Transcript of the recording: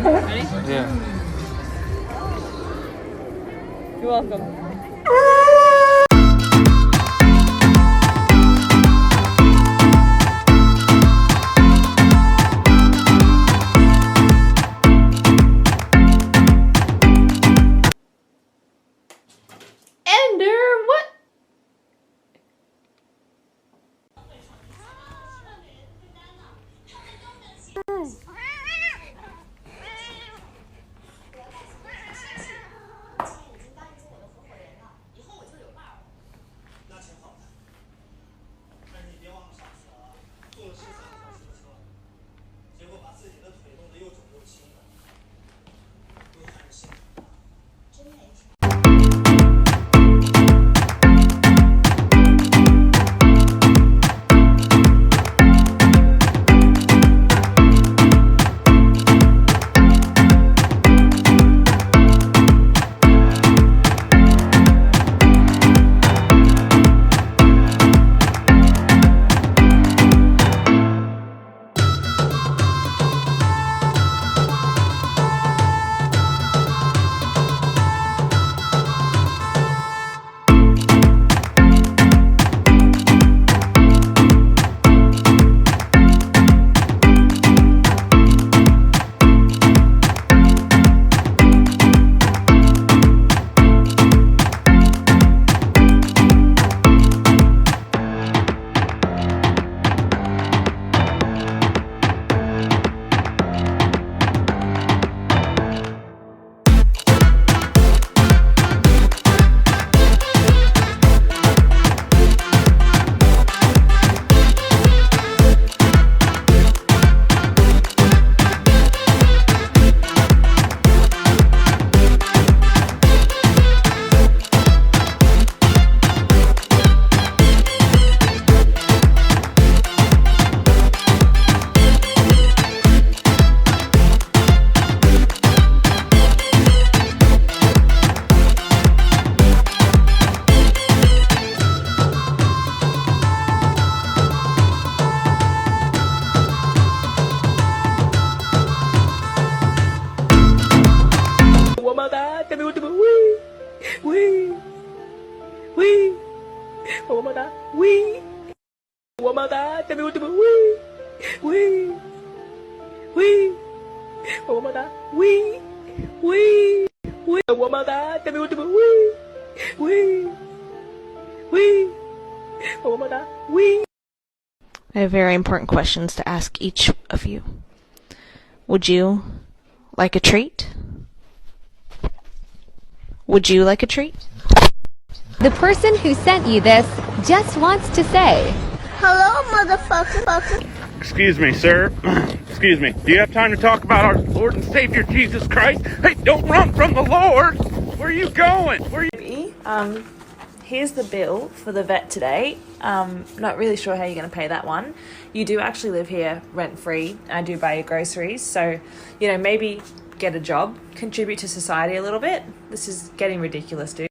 Ready? Yeah. You're welcome. Ender, what? Tell me what to do. Wee, wee, wee. One more time. Wee. One more time. Tell me what to do. Wee, wee, wee. One more time. Wee, wee, wee. One more time. Tell me what to do. Wee, wee, wee. One more time. Wee. I have very important questions to ask each of you. Would you like a treat? Would you like a treat? The person who sent you this just wants to say, hello, motherfucker. Excuse me, sir. Excuse me. Do you have time to talk about our Lord and Savior Jesus Christ? Hey, don't run from the Lord! Where are you going? Here's the bill for the vet today. Not really sure how you're going to pay that one. You do actually live here rent-free. I do buy your groceries. So, maybe get a job, contribute to society a little bit. This is getting ridiculous, dude.